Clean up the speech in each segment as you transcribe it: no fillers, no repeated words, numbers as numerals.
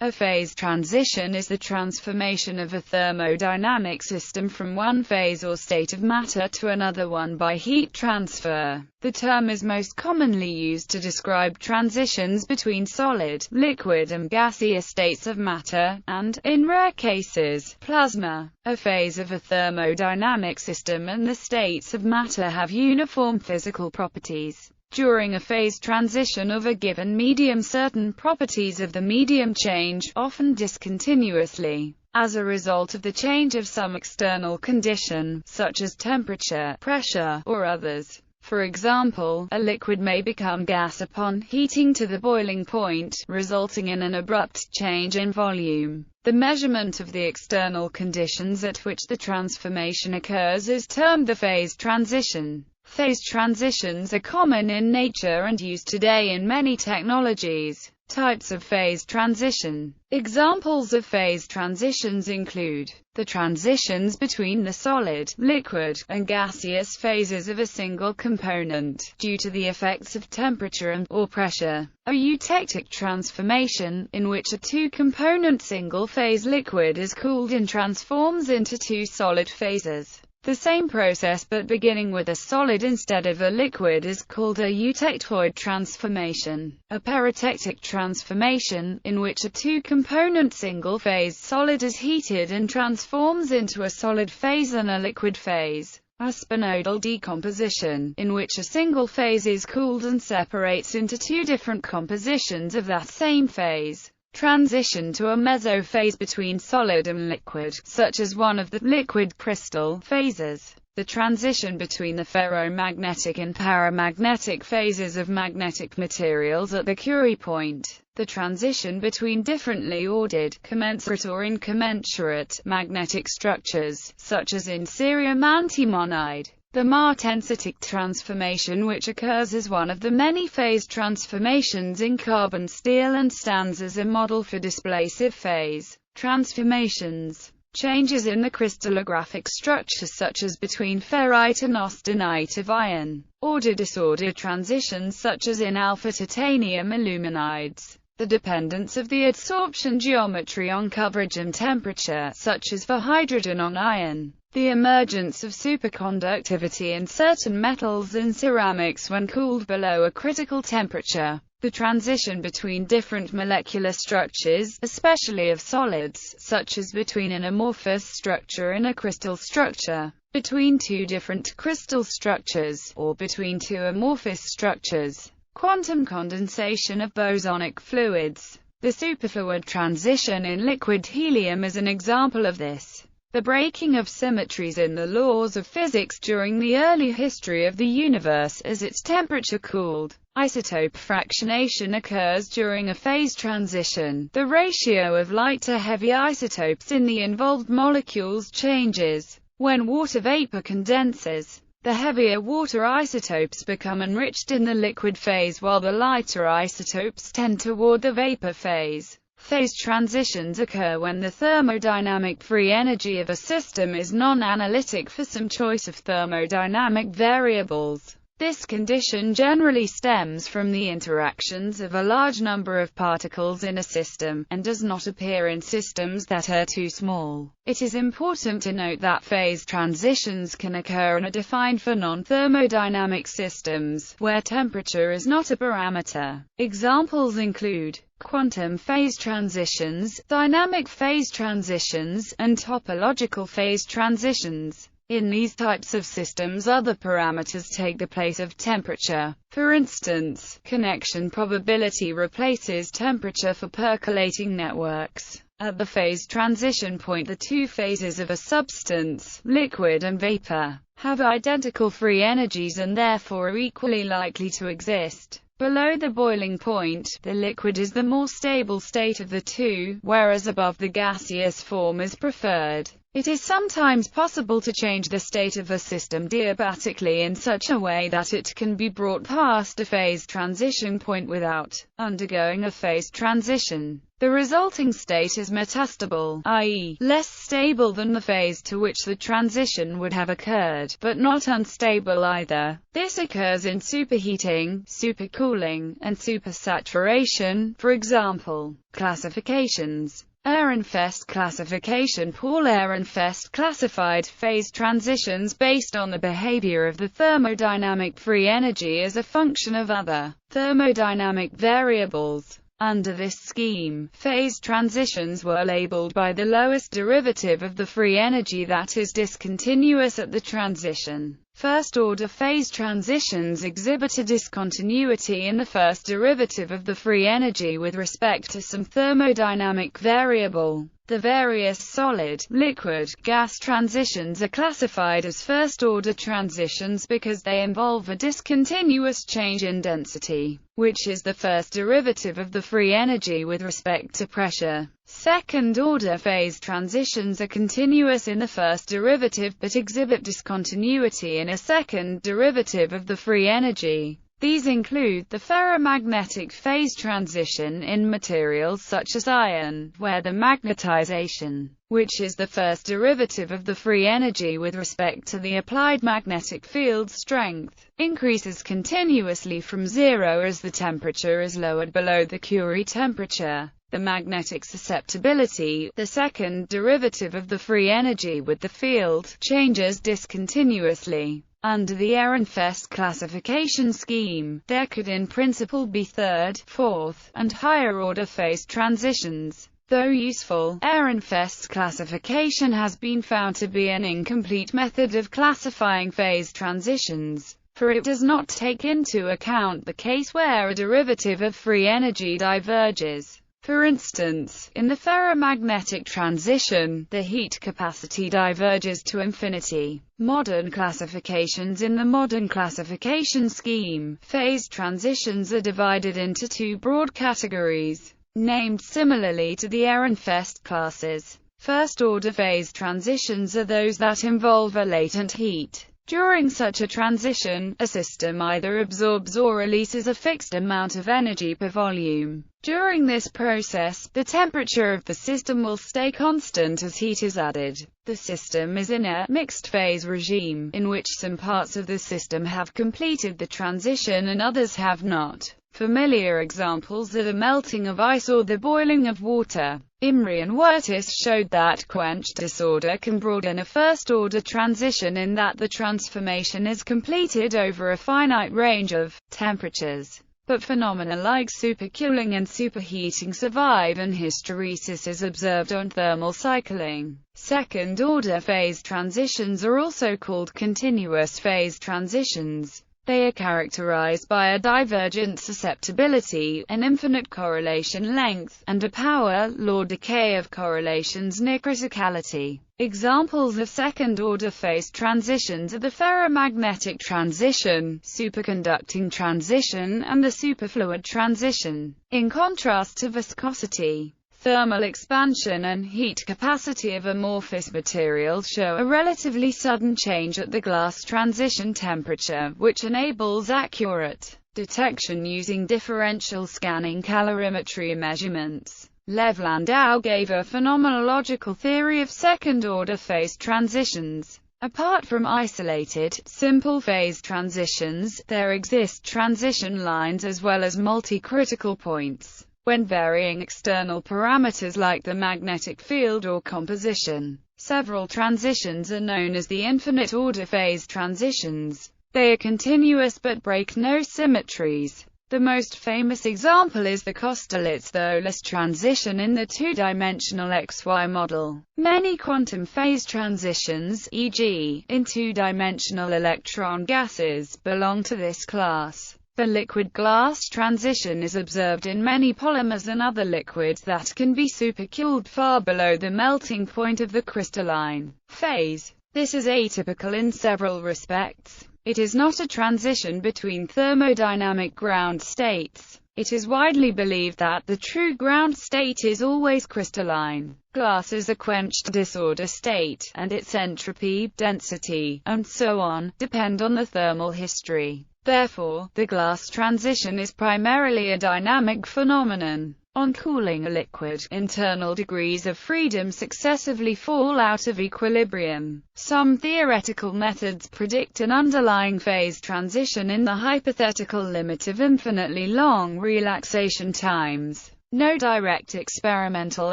A phase transition is the transformation of a thermodynamic system from one phase or state of matter to another one by heat transfer. The term is most commonly used to describe transitions between solid, liquid and gaseous states of matter, and, in rare cases, plasma. A phase of a thermodynamic system and the states of matter have uniform physical properties. During a phase transition of a given medium, certain properties of the medium change, often discontinuously, as a result of the change of some external condition, such as temperature, pressure, or others. For example, a liquid may become gas upon heating to the boiling point, resulting in an abrupt change in volume. The measurement of the external conditions at which the transformation occurs is termed the phase transition. Phase transitions are common in nature and used today in many technologies. Types of phase transition. Examples of phase transitions include the transitions between the solid, liquid, and gaseous phases of a single component, due to the effects of temperature and/or pressure. A eutectic transformation, in which a two-component single-phase liquid is cooled and transforms into two solid phases. The same process but beginning with a solid instead of a liquid is called a Eutectoid Transformation. A peritectic transformation, in which a two-component single-phase solid is heated and transforms into a solid phase and a liquid phase. A spinodal decomposition, in which a single phase is cooled and separates into two different compositions of that same phase. Transition to a mesophase between solid and liquid, such as one of the liquid crystal phases. The transition between the ferromagnetic and paramagnetic phases of magnetic materials at the Curie point. The transition between differently ordered, commensurate or incommensurate, magnetic structures, such as in cerium antimonide. The Martensitic Transformation, which occurs as one of the many phase transformations in carbon steel and stands as a model for displacive phase transformations. Changes in the crystallographic structure, such as between ferrite and austenite of iron. Order-disorder transitions, such as in alpha-titanium aluminides. The dependence of the adsorption geometry on coverage and temperature, such as for hydrogen on iron. The emergence of superconductivity in certain metals and ceramics when cooled below a critical temperature. The transition between different molecular structures, especially of solids, such as between an amorphous structure and a crystal structure, between two different crystal structures, or between two amorphous structures. Quantum condensation of bosonic fluids. The superfluid transition in liquid helium is an example of this. The breaking of symmetries in the laws of physics during the early history of the universe as its temperature cooled. Isotope fractionation occurs during a phase transition. The ratio of light to heavy isotopes in the involved molecules changes. When water vapor condenses, the heavier water isotopes become enriched in the liquid phase while the lighter isotopes tend toward the vapor phase. Phase transitions occur when the thermodynamic free energy of a system is non-analytic for some choice of thermodynamic variables. This condition generally stems from the interactions of a large number of particles in a system, and does not appear in systems that are too small. It is important to note that phase transitions can occur and are defined for non-thermodynamic systems, where temperature is not a parameter. Examples include quantum phase transitions, dynamic phase transitions, and topological phase transitions. In these types of systems, other parameters take the place of temperature. For instance, connection probability replaces temperature for percolating networks. At the phase transition point, the two phases of a substance, liquid and vapor, have identical free energies and therefore are equally likely to exist. Below the boiling point, the liquid is the more stable state of the two, whereas above the gaseous form is preferred. It is sometimes possible to change the state of a system diabatically in such a way that it can be brought past a phase transition point without undergoing a phase transition. The resulting state is metastable, i.e., less stable than the phase to which the transition would have occurred, but not unstable either. This occurs in superheating, supercooling, and supersaturation. For example, classifications. Ehrenfest classification. Paul Ehrenfest classified phase transitions based on the behavior of the thermodynamic free energy as a function of other thermodynamic variables. Under this scheme, phase transitions were labeled by the lowest derivative of the free energy that is discontinuous at the transition. First-order phase transitions exhibit a discontinuity in the first derivative of the free energy with respect to some thermodynamic variable. The various solid, liquid, gas transitions are classified as first-order transitions because they involve a discontinuous change in density, which is the first derivative of the free energy with respect to pressure. Second-order phase transitions are continuous in the first derivative but exhibit discontinuity in a second derivative of the free energy. These include the ferromagnetic phase transition in materials such as iron, where the magnetization, which is the first derivative of the free energy with respect to the applied magnetic field strength, increases continuously from zero as the temperature is lowered below the Curie temperature. The magnetic susceptibility, the second derivative of the free energy with the field, changes discontinuously. Under the Ehrenfest classification scheme, there could in principle be third, fourth, and higher-order phase transitions. Though useful, Ehrenfest's classification has been found to be an incomplete method of classifying phase transitions, for it does not take into account the case where a derivative of free energy diverges. For instance, in the ferromagnetic transition, the heat capacity diverges to infinity. Modern classifications. In the modern classification scheme, phase transitions are divided into two broad categories, named similarly to the Ehrenfest classes. First-order phase transitions are those that involve a latent heat. During such a transition, a system either absorbs or releases a fixed amount of energy per volume. During this process, the temperature of the system will stay constant as heat is added. The system is in a mixed-phase regime, in which some parts of the system have completed the transition and others have not. Familiar examples are the melting of ice or the boiling of water. Imrie and Wirtis showed that quench disorder can broaden a first-order transition in that the transformation is completed over a finite range of temperatures. But phenomena like supercooling and superheating survive, and hysteresis is observed on thermal cycling. Second-order phase transitions are also called continuous phase transitions. They are characterized by a divergent susceptibility, an infinite correlation length, and a power law decay of correlations near criticality. Examples of second-order phase transitions are the ferromagnetic transition, superconducting transition, and the superfluid transition. In contrast to viscosity, thermal expansion and heat capacity of amorphous materials show a relatively sudden change at the glass transition temperature, which enables accurate detection using differential scanning calorimetry measurements. Lev Landau gave a phenomenological theory of second-order phase transitions. Apart from isolated, simple phase transitions, there exist transition lines as well as multi-critical points. When varying external parameters like the magnetic field or composition, several transitions are known as the infinite-order phase transitions. They are continuous but break no symmetries. The most famous example is the Kosterlitz-Thouless transition in the two-dimensional XY model. Many quantum phase transitions, e.g., in two-dimensional electron gases, belong to this class. The liquid-glass transition is observed in many polymers and other liquids that can be supercooled far below the melting point of the crystalline phase. This is atypical in several respects. It is not a transition between thermodynamic ground states. It is widely believed that the true ground state is always crystalline. Glass is a quenched disorder state, and its entropy, density, and so on, depend on the thermal history. Therefore, the glass transition is primarily a dynamic phenomenon. On cooling a liquid, internal degrees of freedom successively fall out of equilibrium. Some theoretical methods predict an underlying phase transition in the hypothetical limit of infinitely long relaxation times. No direct experimental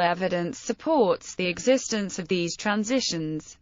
evidence supports the existence of these transitions.